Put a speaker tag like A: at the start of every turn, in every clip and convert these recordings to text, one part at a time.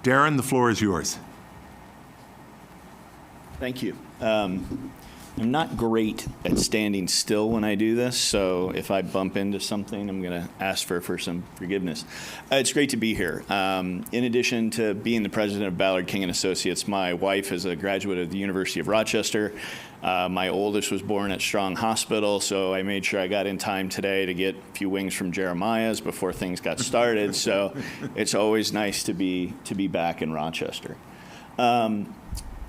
A: Darren, the floor is yours.
B: Thank you. I'm not great at standing still when I do this, so if I bump into something, I'm going to ask for some forgiveness. It's great to be here. In addition to being the president of Ballard, King & Associates, my wife is a graduate of the University of Rochester. My oldest was born at Strong Hospital, so I made sure I got in time today to get a few wings from Jeremiah's before things got started. So it's always nice to be back in Rochester.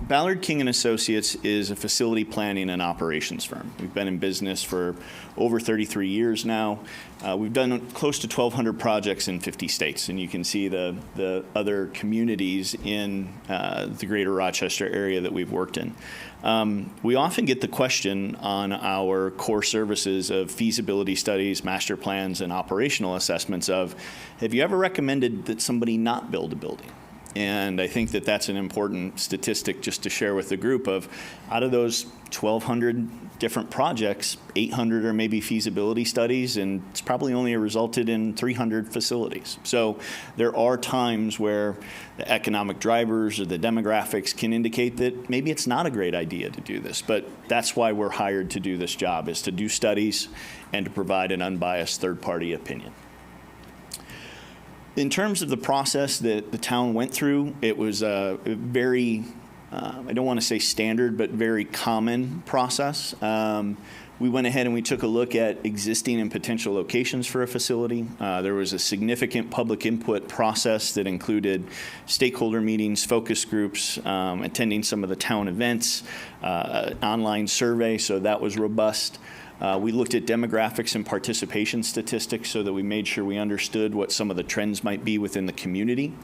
B: Ballard, King & Associates is a facility planning and operations firm. We've been in business for over 33 years now. We've done close to 1,200 projects in 50 states, and you can see the other communities in the greater Rochester area that we've worked in. We often get the question on our core services of feasibility studies, master plans, and operational assessments of, have you ever recommended that somebody not build a building? And I think that that's an important statistic just to share with the group of, out of those 1,200 different projects, 800 are maybe feasibility studies, and it's probably only resulted in 300 facilities. So there are times where the economic drivers or the demographics can indicate that maybe it's not a great idea to do this, but that's why we're hired to do this job, is to do studies and to provide an unbiased third-party opinion. In terms of the process that the town went through, it was a very, I don't want to say standard, but very common process. We went ahead and we took a look at existing and potential locations for a facility. There was a significant public input process that included stakeholder meetings, focus groups, attending some of the town events, online survey, so that was robust. We looked at demographics and participation statistics so that we made sure we understood what some of the trends might be within the community.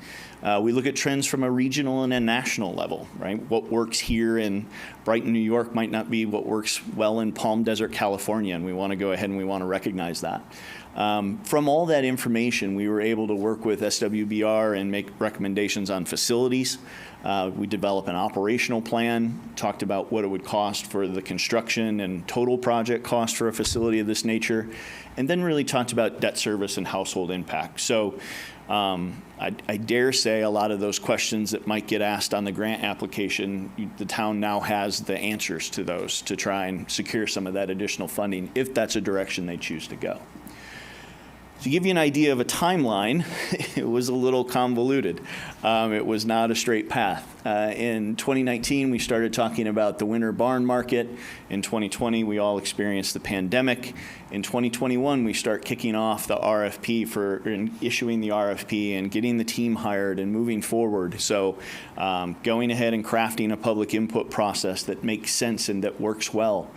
B: We look at trends from a regional and a national level, right? What works here in Brighton, New York might not be what works well in Palm Desert, California, and we want to go ahead and we want to recognize that. From all that information, we were able to work with SWBR and make recommendations on facilities. We developed an operational plan, talked about what it would cost for the construction and total project cost for a facility of this nature, and then really talked about debt service and household impact. So I dare say a lot of those questions that might get asked on the grant application, the town now has the answers to those to try and secure some of that additional funding if that's a direction they choose to go. To give you an idea of a timeline, it was a little convoluted. It was not a straight path. In 2019, we started talking about the winter barn market. In 2020, we all experienced the pandemic. In 2021, we start kicking off the RFP issuing the RFP and getting the team hired and moving forward. So going ahead and crafting a public input process that makes sense and that works well.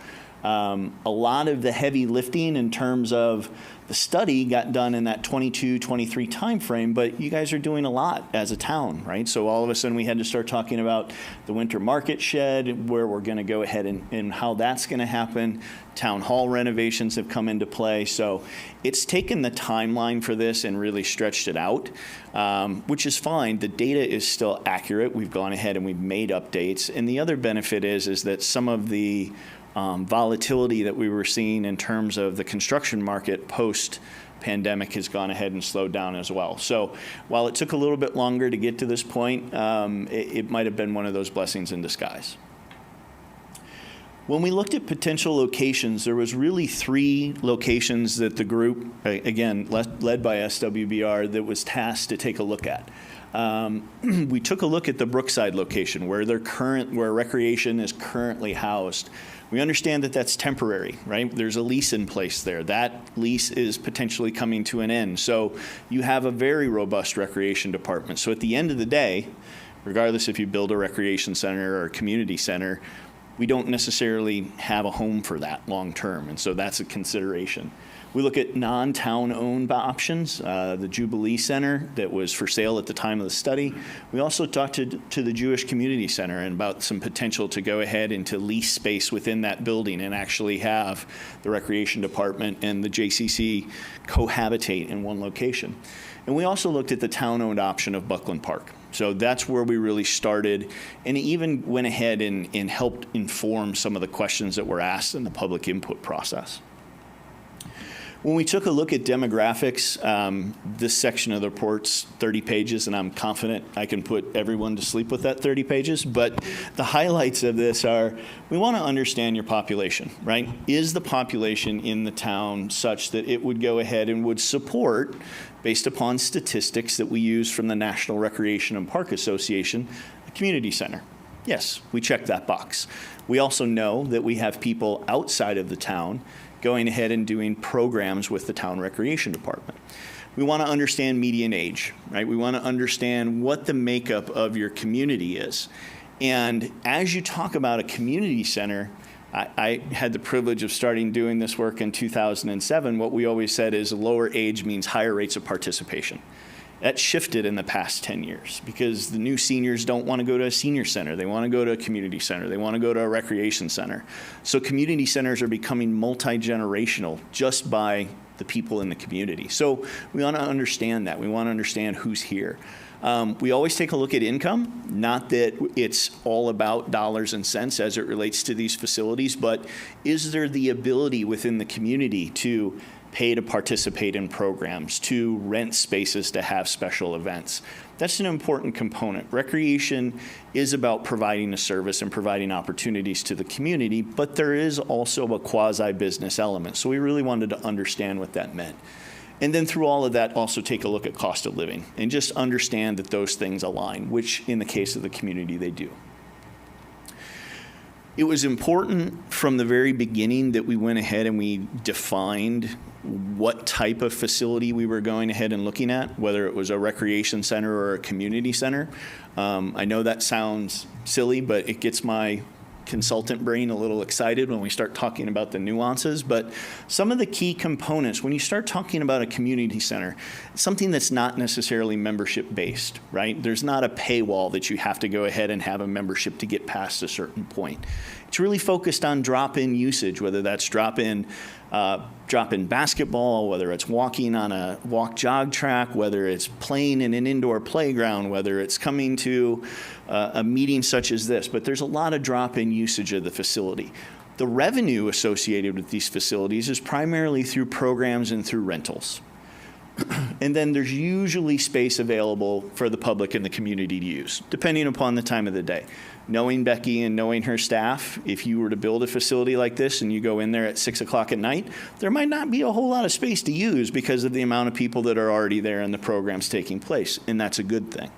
B: A lot of the heavy lifting in terms of the study got done in that 22, 23 timeframe, but you guys are doing a lot as a town, right? So all of a sudden we had to start talking about the winter market shed, where we're going to go ahead and how that's going to happen. Town hall renovations have come into play. So it's taken the timeline for this and really stretched it out, which is fine. The data is still accurate. We've gone ahead and we've made updates. And the other benefit is that some of the volatility that we were seeing in terms of the construction market post-pandemic has gone ahead and slowed down as well. So while it took a little bit longer to get to this point, it might have been one of those blessings in disguise. When we looked at potential locations, there was really 3 locations that the group, again, led by SWBR, that was tasked to take a look at. We took a look at the Brookside location where recreation is currently housed. We understand that that's temporary, right? There's a lease in place there. That lease is potentially coming to an end. So you have a very robust recreation department. So at the end of the day, regardless if you build a recreation center or a community center, we don't necessarily have a home for that long term. And so that's a consideration. We look at non-town owned options, the Jubilee Center that was for sale at the time of the study. We also talked to the Jewish Community Center and about some potential to go ahead and to lease space within that building and actually have the recreation department and the JCC cohabitate in one location. And we also looked at the town-owned option of Buckland Park. So that's where we really started, and it even went ahead and helped inform some of the questions that were asked in the public input process. When we took a look at demographics, this section of the report's 30 pages, and I'm confident I can put everyone to sleep with that 30 pages, but the highlights of this are, we want to understand your population, right? Is the population in the town such that it would go ahead and would support, based upon statistics that we use from the National Recreation and Park Association, a community center? Yes, we check that box. We also know that we have people outside of the town going ahead and doing programs with the town recreation department. We want to understand median age, right? We want to understand what the makeup of your community is. And as you talk about a community center, I had the privilege of starting doing this work in 2007. What we always said is lower age means higher rates of participation. That shifted in the past 10 years because the new seniors don't want to go to a senior center. They want to go to a community center. They want to go to a recreation center. So community centers are becoming multi-generational just by the people in the community. So we want to understand that. We want to understand who's here. We always take a look at income, not that it's all about dollars and cents as it relates to these facilities, but is there the ability within the community to pay to participate in programs, to rent spaces to have special events? That's an important component. Recreation is about providing a service and providing opportunities to the community, but there is also a quasi-business element. So we really wanted to understand what that meant. And then through all of that, also take a look at cost of living and just understand that those things align, which in the case of the community, they do. It was important from the very beginning that we went ahead and we defined what type of facility we were going ahead and looking at, whether it was a recreation center or a community center. I know that sounds silly, but it gets my consultant brain a little excited when we start talking about the nuances, but some of the key components, when you start talking about a community center, something that's not necessarily membership based, right? There's not a paywall that you have to go ahead and have a membership to get past a certain point. It's really focused on drop-in usage, whether that's drop-in basketball, whether it's walking on a walk-jog track, whether it's playing in an indoor playground, whether it's coming to a meeting such as this. But there's a lot of drop-in usage of the facility. The revenue associated with these facilities is primarily through programs and through rentals. And then there's usually space available for the public and the community to use, depending upon the time of the day. Knowing Becky and knowing her staff, if you were to build a facility like this and you go in there at 6 o'clock at night, there might not be a whole lot of space to use because of the amount of people that are already there and the programs taking place, and that's a good thing.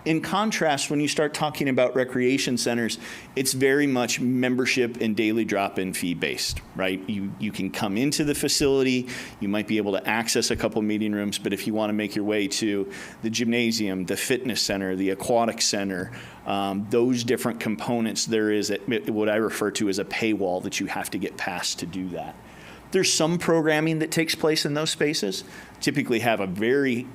B: In contrast, when you start talking about recreation centers, it's very much membership and daily drop-in fee based, right? You can come into the facility, you might be able to access a couple meeting rooms, but if you want to make your way to the gymnasium, the fitness center, the aquatic center, those different components, there is what I refer to as a paywall that you have to get past to do that. There's some programming that takes place in those spaces, typically have a very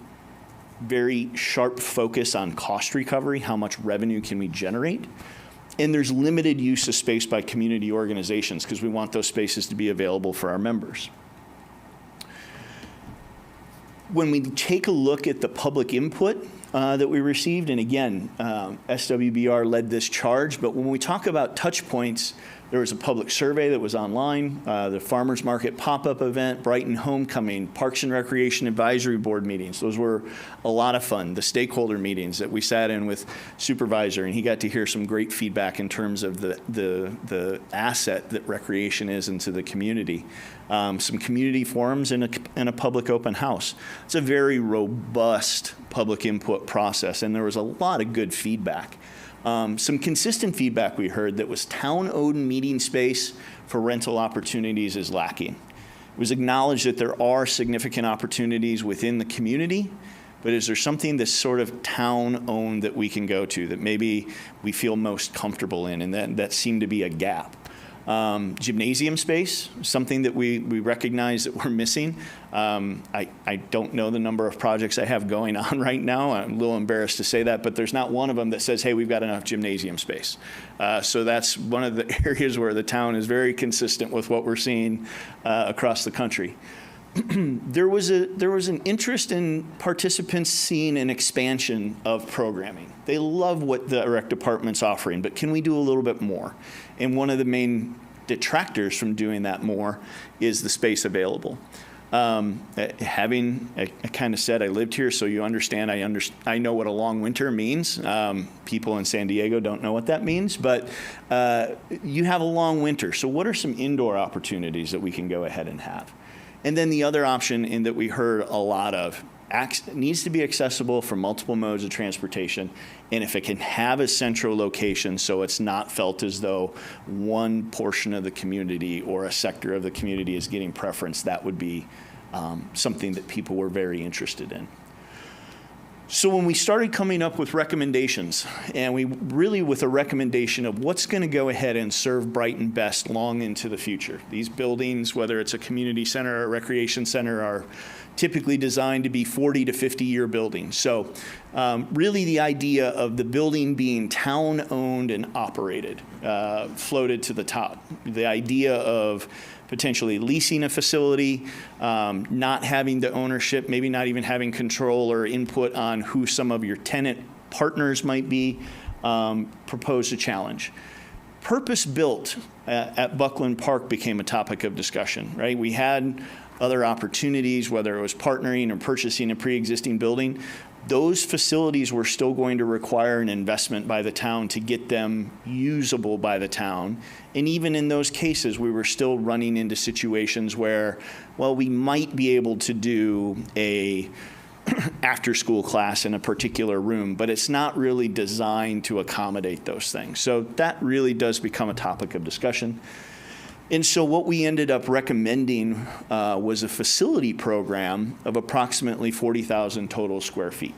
B: sharp focus on cost recovery, how much revenue can we generate. And there's limited use of space by community organizations because we want those spaces to be available for our members. When we take a look at the public input that we received, and again, SWBR led this charge, but when we talk about touch points, there was a public survey that was online, the Farmers Market pop-up event, Brighton Homecoming, Parks and Recreation Advisory Board meetings. Those were a lot of fun. The stakeholder meetings that we sat in with Supervisor, and he got to hear some great feedback in terms of the asset that recreation is into the community. Some community forums and a public open house. It's a very robust public input process, and there was a lot of good feedback. Some consistent feedback we heard that was town-owned meeting space for rental opportunities is lacking. It was acknowledged that there are significant opportunities within the community, but is there something that's sort of town-owned that we can go to that maybe we feel most comfortable in, and that seemed to be a gap. Gymnasium space, something that we recognize that we're missing. I don't know the number of projects I have going on right now. I'm a little embarrassed to say that, but there's not one of them that says, hey, we've got enough gymnasium space. So that's one of the areas where the town is very consistent with what we're seeing across the country. There was an interest in participants seeing an expansion of programming. They love what the rec department's offering, but can we do a little bit more? And one of the main detractors from doing that more is the space available. I kind of said I lived here, so you understand. I know what a long winter means. People in San Diego don't know what that means, but you have a long winter. So what are some indoor opportunities that we can go ahead and have? And then the other option in that we heard a lot of, needs to be accessible for multiple modes of transportation, and if it can have a central location so it's not felt as though one portion of the community or a sector of the community is getting preference, that would be something that people were very interested in. So when we started coming up with recommendations, and we really with a recommendation of what's going to go ahead and serve Brighton best long into the future. These buildings, whether it's a community center or a recreation center, are typically designed to be 40 to 50-year buildings. So really the idea of the building being town-owned and operated floated to the top. The idea of potentially leasing a facility, not having the ownership, maybe not even having control or input on who some of your tenant partners might be, proposed a challenge. Purpose-built at Buckland Park became a topic of discussion, right? We had other opportunities, whether it was partnering or purchasing a pre-existing building. Those facilities were still going to require an investment by the town to get them usable by the town. And even in those cases, we were still running into situations where, well, we might be able to do a after-school class in a particular room, but it's not really designed to accommodate those things. So that really does become a topic of discussion. And so what we ended up recommending was a facility program of approximately 40,000 total square feet.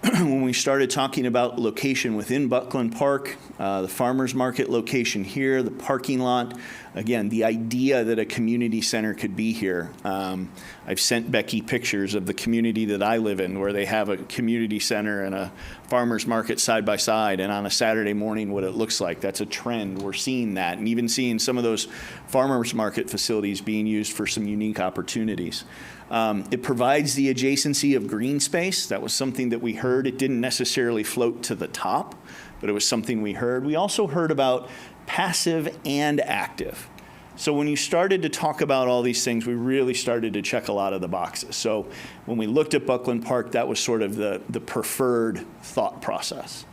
B: When we started talking about location within Buckland Park, the farmers market location here, the parking lot, again, the idea that a community center could be here. I've sent Becky pictures of the community that I live in where they have a community center and a farmers market side by side, and on a Saturday morning what it looks like. That's a trend. We're seeing that, and even seeing some of those farmers market facilities being used for some unique opportunities. It provides the adjacency of green space. That was something that we heard. It didn't necessarily float to the top, but it was something we heard. We also heard about passive and active. So when you started to talk about all these things, we really started to check a lot of the boxes. So when we looked at Buckland Park, that was sort of the preferred thought process.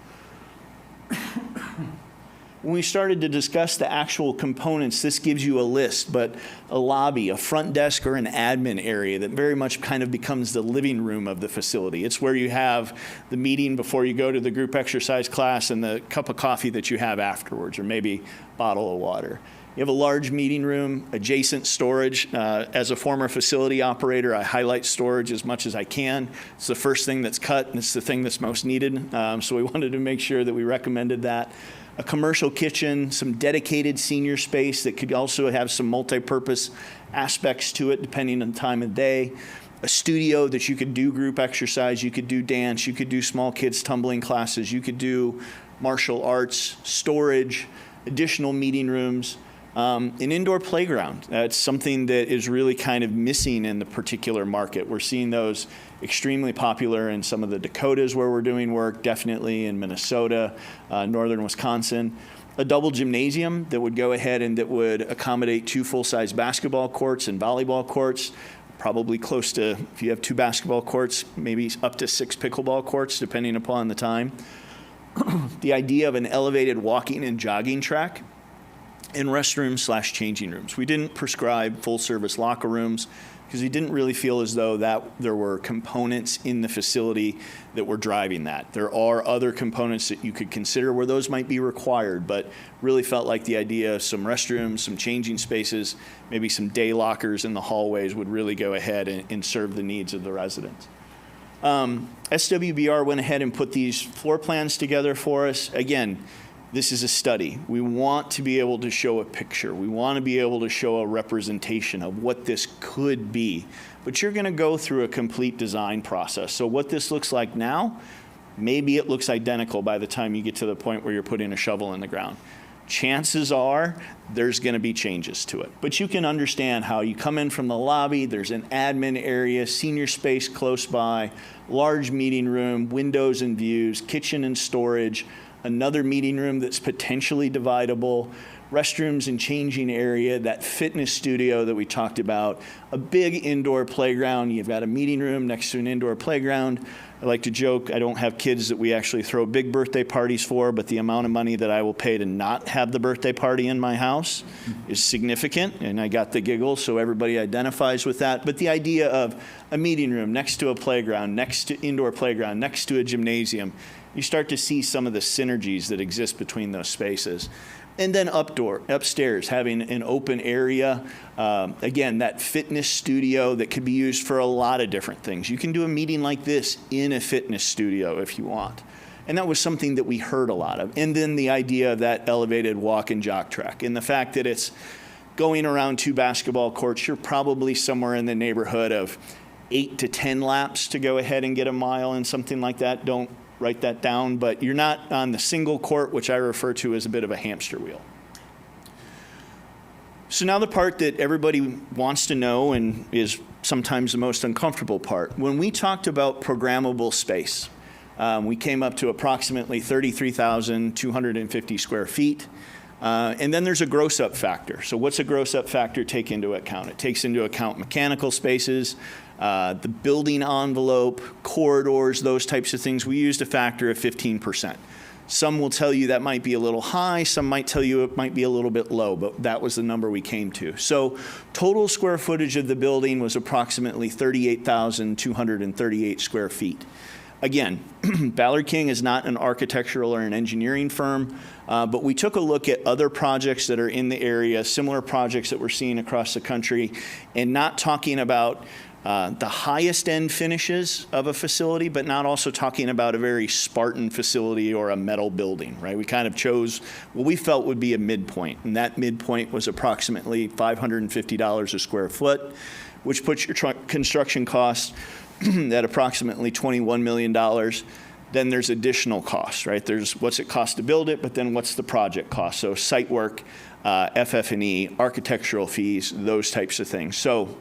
B: When we started to discuss the actual components, this gives you a list, but a lobby, a front desk, or an admin area that very much kind of becomes the living room of the facility. It's where you have the meeting before you go to the group exercise class and the cup of coffee that you have afterwards, or maybe a bottle of water. You have a large meeting room, adjacent storage. As a former facility operator, I highlight storage as much as I can. It's the first thing that's cut, and it's the thing that's most needed. So we wanted to make sure that we recommended that. A commercial kitchen, some dedicated senior space that could also have some multi-purpose aspects to it depending on the time of day. A studio that you could do group exercise, you could do dance, you could do small kids tumbling classes, you could do martial arts, storage, additional meeting rooms. An indoor playground. That's something that is really kind of missing in the particular market. We're seeing those extremely popular in some of the Dakotas where we're doing work, definitely in Minnesota, northern Wisconsin. A double gymnasium that would go ahead and that would accommodate 2 full-size basketball courts and volleyball courts, probably close to, if you have 2 basketball courts, maybe up to 6 pickleball courts, depending upon the time. The idea of an elevated walking and jogging track. And restrooms/changing rooms. We didn't prescribe full-service locker rooms because we didn't really feel as though that there were components in the facility that were driving that. There are other components that you could consider where those might be required, but really felt like the idea of some restrooms, some changing spaces, maybe some day lockers in the hallways would really go ahead and serve the needs of the residents. SWBR went ahead and put these floor plans together for us. Again, this is a study. We want to be able to show a picture. We want to be able to show a representation of what this could be. But you're going to go through a complete design process. So what this looks like now, maybe it looks identical by the time you get to the point where you're putting a shovel in the ground. Chances are there's going to be changes to it. But you can understand how you come in from the lobby, there's an admin area, senior space close by, large meeting room, windows and views, kitchen and storage, another meeting room that's potentially dividable, restrooms and changing area, that fitness studio that we talked about, a big indoor playground. You've got a meeting room next to an indoor playground. I like to joke, I don't have kids that we actually throw big birthday parties for, but the amount of money that I will pay to not have the birthday party in my house is significant, and I got the giggles, so everybody identifies with that. But the idea of a meeting room next to a playground, next to indoor playground, next to a gymnasium, you start to see some of the synergies that exist between those spaces. And then upstairs, having an open area, again, that fitness studio that could be used for a lot of different things. You can do a meeting like this in a fitness studio if you want. And that was something that we heard a lot of. And then the idea of that elevated walk and jog track, and the fact that it's going around 2 basketball courts, you're probably somewhere in the neighborhood of 8 to 10 laps to go ahead and get a mile and something like that. Don't write that down, but you're not on the single court, which I refer to as a bit of a hamster wheel. So now the part that everybody wants to know and is sometimes the most uncomfortable part. When we talked about programmable space, we came up to approximately 33,250 square feet. And then there's a gross up factor. So what's a gross up factor take into account? It takes into account mechanical spaces, the building envelope, corridors, those types of things. We used a factor of 15%. Some will tell you that might be a little high, some might tell you it might be a little bit low, but that was the number we came to. So total square footage of the building was approximately 38,238 square feet. Again, Ballard King is not an architectural or an engineering firm, but we took a look at other projects that are in the area, similar projects that we're seeing across the country, and not talking about the highest end finishes of a facility, but not also talking about a very Spartan facility or a metal building, right? We kind of chose what we felt would be a midpoint, and that midpoint was approximately $550 a square foot, which puts your construction costs at approximately $21 million. Then there's additional costs, right? There's what's it cost to build it, but then what's the project cost? So site work, FF&E, architectural fees, those types of things. So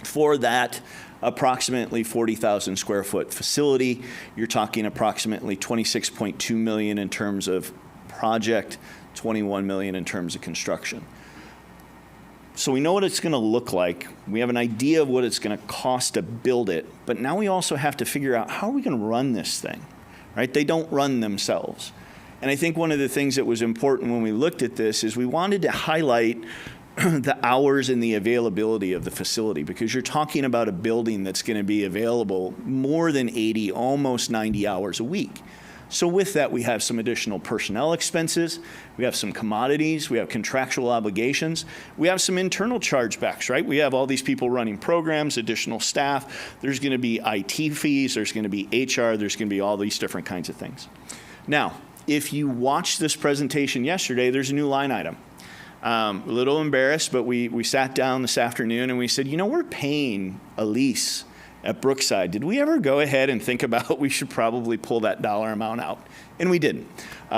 B: for that approximately 40,000 square foot facility, you're talking approximately $26.2 million in terms of project, $21 million in terms of construction. So we know what it's going to look like. We have an idea of what it's going to cost to build it, but now we also have to figure out how are we going to run this thing, right? They don't run themselves. And I think one of the things that was important when we looked at this is we wanted to highlight the hours and the availability of the facility, because you're talking about a building that's going to be available more than 80, almost 90 hours a week. So with that, we have some additional personnel expenses, we have some commodities, we have contractual obligations, we have some internal chargebacks, right? We have all these people running programs, additional staff, there's going to be IT fees, there's going to be HR, there's going to be all these different kinds of things. Now, if you watched this presentation yesterday, there's a new line item. A little embarrassed, but we sat down this afternoon and we said, you know, we're paying a lease at Brookside. Did we ever go ahead and think about we should probably pull that dollar amount out? And we didn't.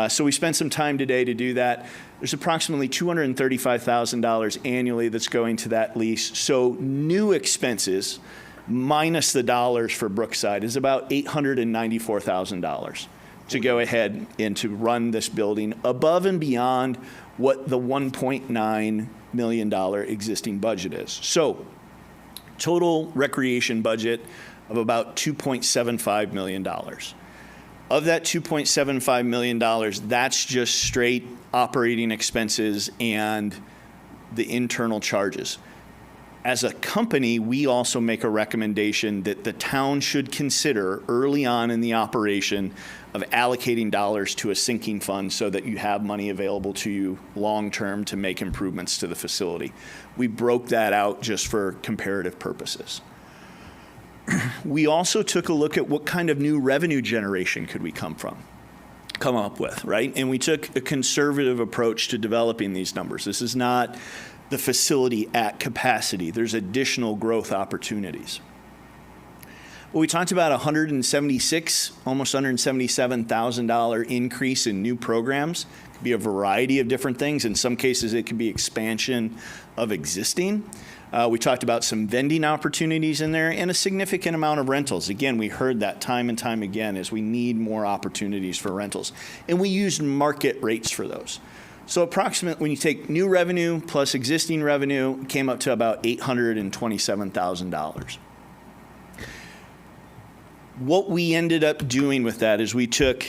B: So we spent some time today to do that. There's approximately $235,000 annually that's going to that lease. So new expenses minus the dollars for Brookside is about $894,000 to go ahead and to run this building above and beyond what the $1.9 million existing budget is. So total recreation budget of about $2.75 million. Of that $2.75 million, that's just straight operating expenses and the internal charges. As a company, we also make a recommendation that the town should consider early on in the operation of allocating dollars to a sinking fund so that you have money available to you long-term to make improvements to the facility. We broke that out just for comparative purposes. We also took a look at what kind of new revenue generation could we come up with, right? And we took a conservative approach to developing these numbers. This is not the facility at capacity. There's additional growth opportunities. Well, we talked about almost $177,000 increase in new programs. It could be a variety of different things. In some cases, it could be expansion of existing. We talked about some vending opportunities in there and a significant amount of rentals. Again, we heard that time and time again as we need more opportunities for rentals. And we used market rates for those. So approximately, when you take new revenue plus existing revenue, it came up to about $827,000. What we ended up doing with that is we took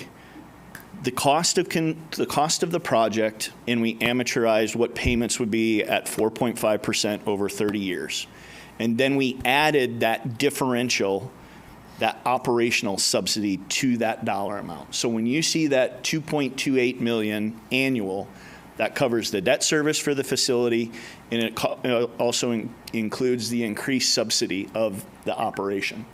B: the cost of the project and we amortized what payments would be at 4.5% over 30 years. And then we added that differential, that operational subsidy, to that dollar amount. So when you see that $2.28 million annual, that covers the debt service for the facility, and it also includes the increased subsidy of the operation.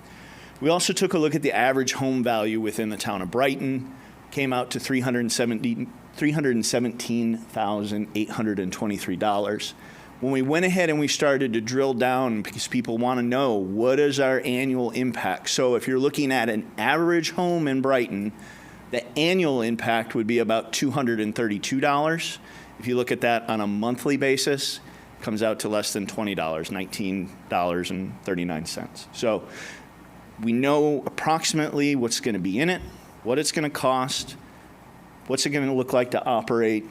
B: We also took a look at the average home value within the town of Brighton, came out to $317,823. When we went ahead and we started to drill down, because people want to know, what is our annual impact? So if you're looking at an average home in Brighton, the annual impact would be about $232. If you look at that on a monthly basis, it comes out to less than $20, $19.39. So we know approximately what's going to be in it, what it's going to cost, what's it going to look like to operate,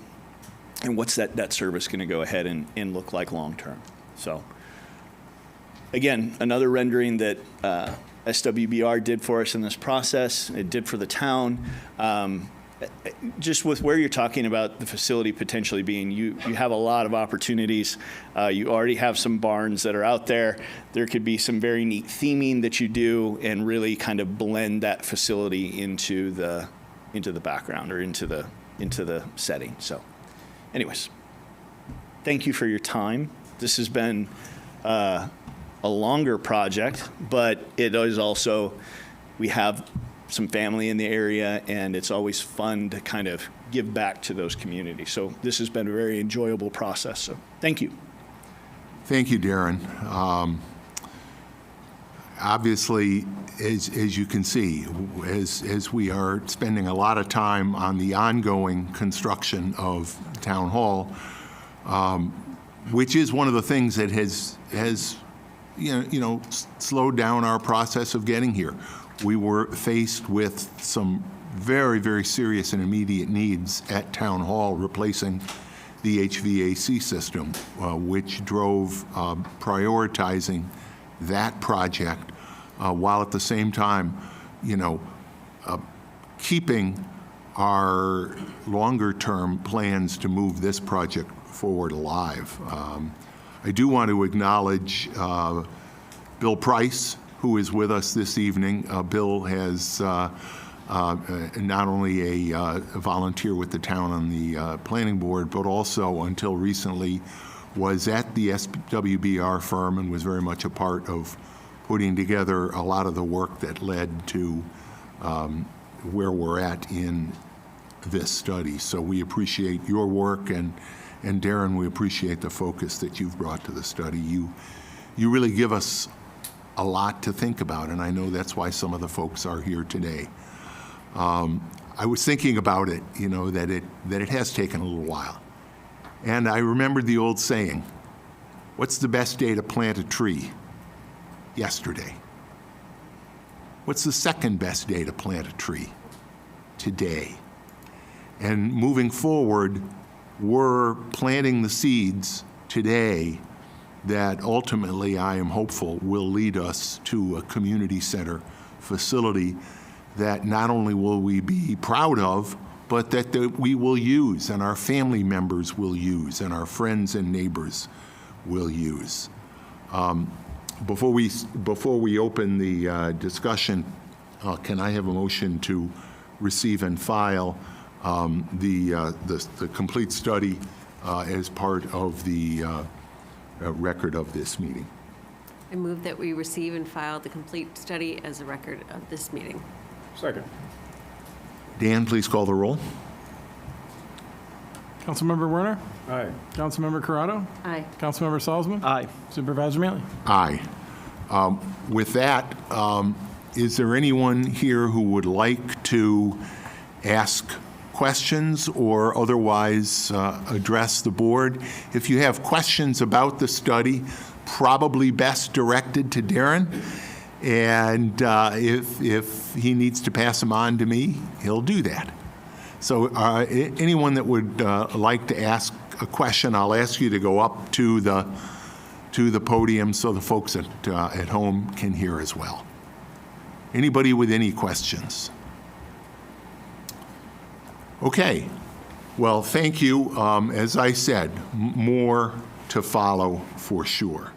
B: and what's that debt service going to go ahead and look like long term. So again, another rendering that SWBR did for us in this process, it did for the town. Just with where you're talking about the facility potentially being, you have a lot of opportunities. You already have some barns that are out there. There could be some very neat theming that you do and really kind of blend that facility into the background or into the setting. So anyways, thank you for your time. This has been a longer project, but it is also, we have some family in the area, and it's always fun to kind of give back to those communities. So this has been a very enjoyable process. So thank you.
A: Thank you, Darren. Obviously, as you can see, as we are spending a lot of time on the ongoing construction of Town Hall, which is one of the things that has slowed down our process of getting here. We were faced with some very, very serious and immediate needs at Town Hall, replacing the HVAC system, which drove prioritizing that project, while at the same time, keeping our longer-term plans to move this project forward alive. I do want to acknowledge Bill Price, who is with us this evening. Bill has not only a volunteer with the town on the planning board, but also until recently was at the SWBR firm and was very much a part of putting together a lot of the work that led to where we're at in this study. So we appreciate your work, and Darren, we appreciate the focus that you've brought to the study. You really give us a lot to think about, and I know that's why some of the folks are here today. I was thinking about it, that it has taken a little while. And I remembered the old saying, what's the best day to plant a tree? Yesterday. What's the second best day to plant a tree? Today. And moving forward, we're planting the seeds today that ultimately, I am hopeful, will lead us to a community center facility that not only will we be proud of, but that we will use, and our family members will use, and our friends and neighbors will use. Before we open the discussion, can I have a motion to receive and file the complete study as part of the record of this meeting?
C: I move that we receive and file the complete study as a record of this meeting.
D: Second.
A: Dan, please call the roll.
E: Councilmember Werner?
D: Aye.
E: Councilmember Corrado?
C: Aye.
E: Councilmember Salzman?
B: Aye.
E: Supervisor Mealy?
A: Aye. With that, is there anyone here who would like to ask questions or otherwise address the board? If you have questions about the study, probably best directed to Darren. And if he needs to pass them on to me, he'll do that. So anyone that would like to ask a question, I'll ask you to go up to the podium so the folks at home can hear as well. Anybody with any questions? Okay. Well, thank you. As I said, more to follow for sure.